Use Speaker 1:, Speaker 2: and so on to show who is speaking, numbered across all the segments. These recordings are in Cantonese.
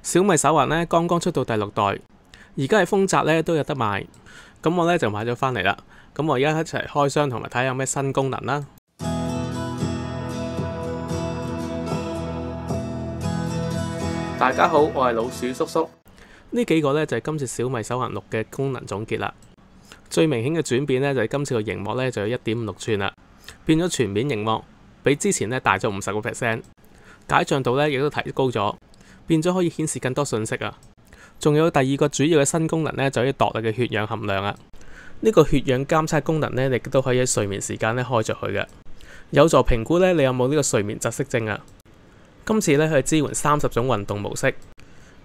Speaker 1: 小米手環咧剛剛出到第6代，而家喺豐澤咧都有得賣。咁我咧就買咗翻嚟啦。咁我而家一齊開箱同埋睇下有咩新功能啦。大家好，我係老鼠叔叔。呢幾個咧就係今次小米手環6嘅功能總結啦。最明顯嘅轉變咧就係今次個熒幕咧就有1.56寸啦，變咗全面熒幕，比之前咧大咗50%。解像度咧亦都提高咗，變咗可以顯示更多信息啊！仲有第二個主要嘅新功能咧，就係度你嘅血氧含量啊！呢個血氧監測功能咧，亦都可以喺睡眠時間咧開着佢嘅，有助評估咧你有冇呢個睡眠窒息症啊！今次咧可以支援30種運動模式，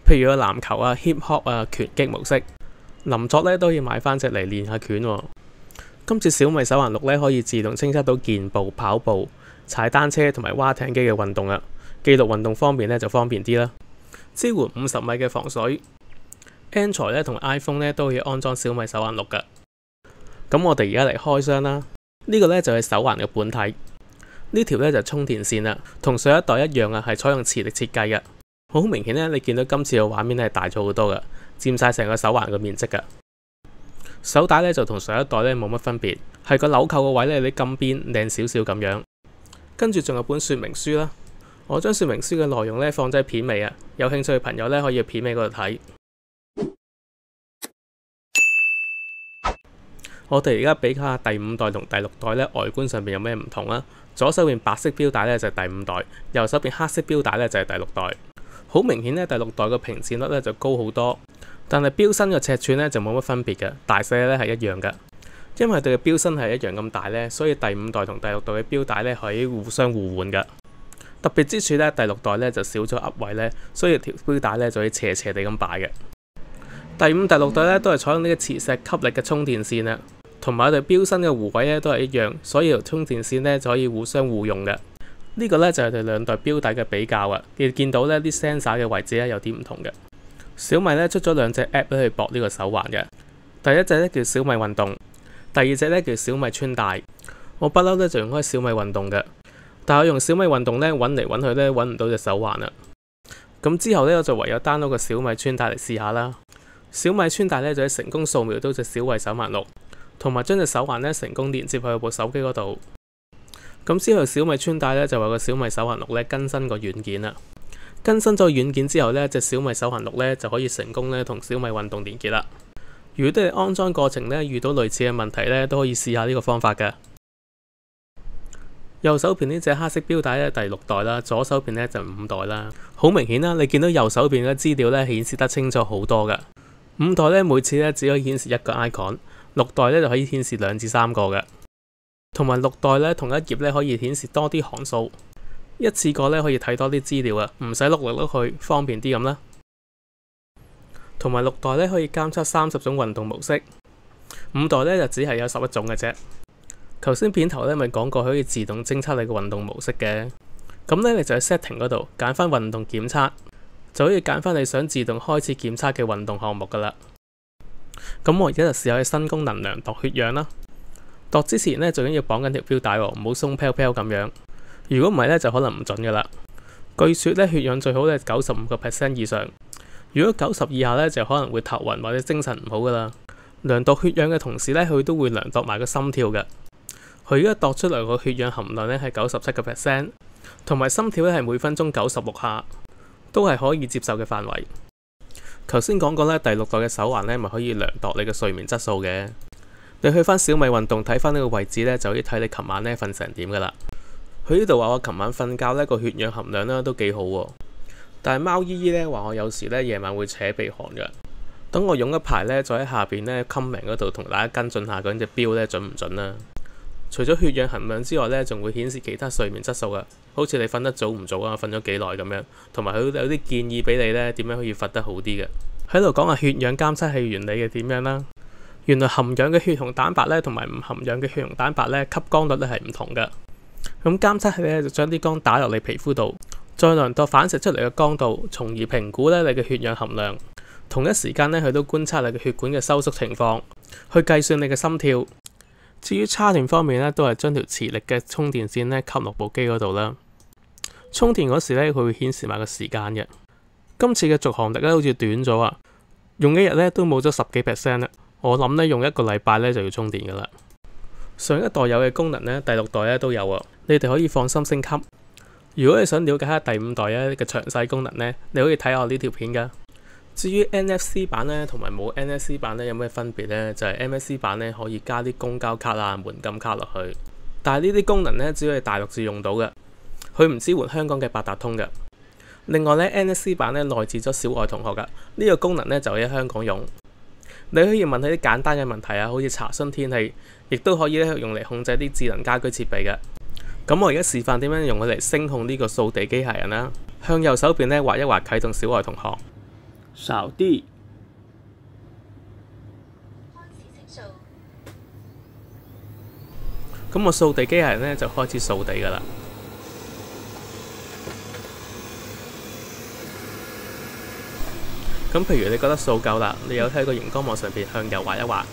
Speaker 1: 譬如有籃球啊、hip hop 啊、拳擊模式。臨作咧都可以買翻隻嚟練下拳喎。今次小米手環6咧可以自動偵測到健步、跑步、踩單車同埋划艇機嘅運動啊！記錄運動方面咧就方便啲啦。支援50米嘅防水。Android 咧同 iPhone 咧都可以安裝小米手環6噶。咁我哋而家嚟開箱啦。呢個咧就係手環嘅本體。呢條咧就充電線啦，同上一代一樣啊，係採用磁力設計嘅。好明顯咧，你見到今次嘅畫面咧係大咗好多噶，佔晒成個手環嘅面積噶。手帶咧就同上一代咧冇乜分別，係個紐扣個位咧你撳邊靚少少咁樣。跟住仲有本說明書啦。我將說明書嘅內容咧放喺片尾啊，有興趣嘅朋友咧可以去片尾嗰度睇。我哋而家比較下第5代同第6代咧外觀上邊有咩唔同啦。左手邊白色標帶咧就係第5代，右手邊黑色標帶咧就係第6代。好明顯咧，第6代嘅屏佔率咧就高好多，但係標身嘅尺寸咧就冇乜分別嘅，大細咧係一樣嘅。因為佢哋嘅標身係一樣咁大咧，所以第5代同第6代嘅標帶咧可以互相互換嘅。特別之處咧，第6代咧就少咗噏位咧，所以條標帶咧就可以斜斜地咁擺嘅。第5、第6代咧都係採用呢個磁石吸力嘅充電線啊，同埋佢哋標身嘅弧位咧都係一樣，所以條充電線咧就可以互相互用嘅。呢個咧就係佢哋兩代標帶嘅比較啊，你見到咧啲 sensor 嘅位置咧有啲唔同嘅。小米咧出咗2隻 app 去駁呢個手環嘅，第一隻咧叫小米運動，第二隻咧叫小米穿戴。我不嬲咧就用開小米運動嘅，但係我用小米運動咧揾嚟揾去咧揾唔到隻手環啦。咁之後咧我就唯有 download 個小米穿戴嚟試下啦。小米穿戴咧就可以成功掃描到隻小米手環6，同埋將隻手環咧成功連接去部手機嗰度。咁之後小米穿戴咧就話個小米手環6咧更新個軟件啦。更新咗軟件之後咧，隻小米手環6咧就可以成功咧同小米運動連結啦。如果對你安裝過程咧遇到類似嘅問題咧，都可以試下呢個方法嘅。右手邊呢隻黑色標帶咧第6代啦，左手邊咧就5代啦。好明顯啦，你見到右手邊嘅資料咧顯示得清楚好多噶。5代咧每次咧只可以顯示1個 icon， 6代咧就可以顯示2至3個嘅。同埋6代咧同一頁咧可以顯示多啲行數，一次過咧可以睇多啲資料啊，唔使碌嚟碌去，方便啲咁啦。同埋6代咧可以監測30種運動模式，5代咧就只係有11種嘅啫。頭先片頭咧咪講過可以自動偵測你嘅運動模式嘅，咁咧你就喺 setting 嗰度揀翻運動檢測，就可以揀翻你想自動開始檢測嘅運動項目噶啦。咁我而家就試下新功能量度血氧啦。度之前咧，最緊要綁緊條標帶喎，唔好鬆飄飄咁樣。如果唔係咧，就可能唔準噶啦。據說咧，血氧最好咧95%以上。如果90以下咧，就可能會頭暈或者精神唔好噶啦。量度血氧嘅同時咧，佢都會量度埋個心跳嘅。佢而家度出嚟個血氧含量咧係97%，同埋心跳咧係每分鐘96下，都係可以接受嘅範圍。頭先講過咧，第6代嘅手環咧咪可以量度你嘅睡眠質素嘅。你去翻小米運動睇翻呢個位置咧，就可以睇你琴晚咧瞓成點噶啦。佢呢度話我琴晚瞓覺咧個血氧含量咧都幾好喎，但係貓姨姨咧話我有時咧夜晚會扯鼻鼾嘅。等我用一排咧，再喺下邊咧 comment 嗰度同大家跟進下嗰隻錶咧準唔準啦。除咗血氧含量之外咧，仲會顯示其他睡眠質素噶，好似你瞓得早唔早啊，瞓咗幾耐咁樣，同埋佢有啲建議俾你咧點樣可以瞓得好啲嘅。喺度講下血氧監測器原理嘅點樣啦。原來含氧嘅血紅蛋白咧，同埋唔含氧嘅血紅蛋白咧，吸光率咧係唔同嘅。咁監測器咧就將啲光打落你皮膚度，再量度反射出嚟嘅光度，從而評估咧你嘅血氧含量。同一時間咧，佢都觀察你嘅血管嘅收縮情況，去計算你嘅心跳。至於插電方面咧，都係將條磁力嘅充電線咧吸落部機嗰度啦。充電嗰時咧，佢會顯示埋個時間嘅。今次嘅續航力咧好似短咗啊，用一日咧都冇咗10幾%啦。我諗咧用1個禮拜咧就要充電噶啦。上一代有嘅功能咧，第6代咧都有啊，你哋可以放心升級。如果你想了解下第5代咧嘅詳細功能咧，你可以睇下我呢條片噶。至於 NFC 版咧同埋冇 NFC 版咧有咩分別呢？就係 NFC 版咧可以加啲公交卡啊、門禁卡落去，但係呢啲功能咧只係大陸至用到嘅，佢唔支援香港嘅八達通嘅。另外咧 NFC 版咧內置咗小愛同學噶，呢個功能咧就喺香港用。你可以問佢啲簡單嘅問題啊，好似查詢天氣，亦都可以咧用嚟控制啲智能家居設備嘅。咁我而家示範點樣用佢嚟聲控呢個掃地機械人啦。向右手邊咧劃一劃啟動小愛同學。
Speaker 2: 掃地，
Speaker 1: 咁我掃地機械人咧就開始掃地噶啦。咁譬如你覺得掃夠啦，你有喺個熒光幕上邊向右劃一劃。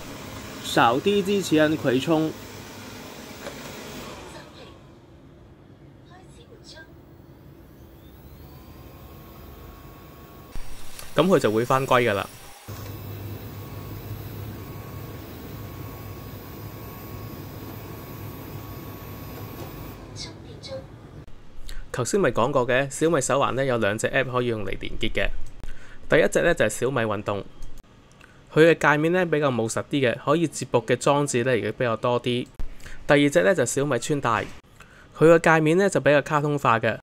Speaker 2: 掃地機器人葵涌。
Speaker 1: 咁佢就會返歸噶啦。頭先咪講過嘅，小米手環咧有2隻 app 可以用嚟連結嘅。第一隻咧就係小米運動，佢嘅界面咧比較務實啲嘅，可以接駁嘅裝置咧亦都比較多啲。第二隻咧就係小米穿戴，佢嘅界面咧就比較卡通化嘅，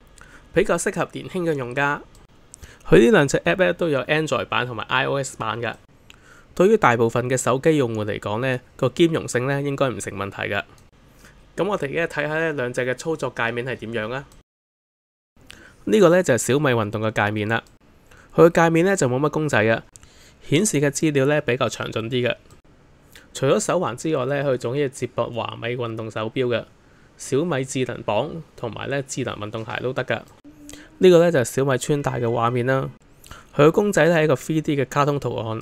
Speaker 1: 比較適合年輕嘅用家。佢呢2隻 app 咧都有 Android 版同埋 iOS 版嘅。對於大部分嘅手機用戶嚟講呢，個兼容性咧應該唔成問題嘅。咁我哋而家睇下呢2隻嘅操作界面係點樣啊？呢個咧就係小米運動嘅界面啦。佢嘅界面咧就冇乜公仔嘅，顯示嘅資料咧比較詳盡啲嘅。除咗手環之外咧，佢仲可以接駁華米運動手錶嘅、小米智能磅同埋咧智能運動鞋都得噶。呢個咧就係小米穿戴嘅畫面啦。佢嘅公仔咧係一個 3D 嘅卡通圖案。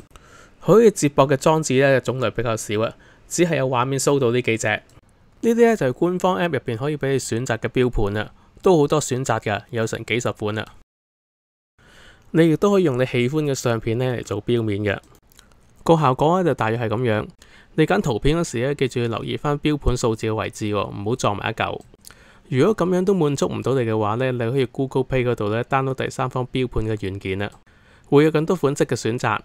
Speaker 1: 佢可以接駁嘅裝置咧種類比較少啊，只係有畫面 show 到呢幾隻。呢啲咧就係官方 app 入邊可以俾你選擇嘅錶盤啊，都好多選擇噶，有成幾10款啊。你亦都可以用你喜歡嘅相片咧嚟做錶面嘅，個效果咧就大約係咁樣。你揀圖片嗰時咧，記住要留意翻錶盤數字嘅位置喎，唔好撞埋一嚿。如果咁樣都滿足唔到你嘅話咧，你可以 Google Play 嗰度咧 download 第三方錶盤嘅軟件啦，會有更多款式嘅選擇。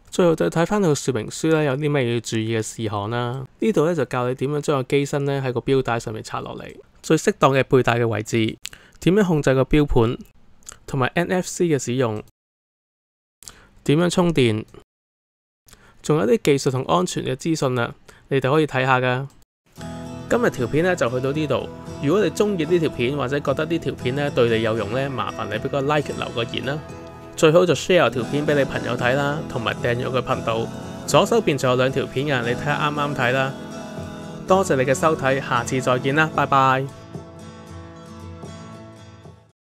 Speaker 1: 最後再睇翻佢說明書咧，有啲咩要注意嘅事項啦。呢度咧就教你點樣將個機身咧喺個錶帶上面插落嚟，最適當嘅佩戴嘅位置，點樣控制個錶盤，同埋 NFC 嘅使用，點樣充電，仲有啲技術同安全嘅資訊啦，你哋可以睇下噶。今日條片咧就去到呢度。如果你中意呢條片或者覺得呢條片咧對你有用咧，麻煩你俾個 like 留個言啦。最好就 share 條片俾你朋友睇啦，同埋訂閱個頻道。左手邊仲有2條片嘅，你睇下啱唔啱睇啦。多謝你嘅收睇，下次再見啦，拜拜。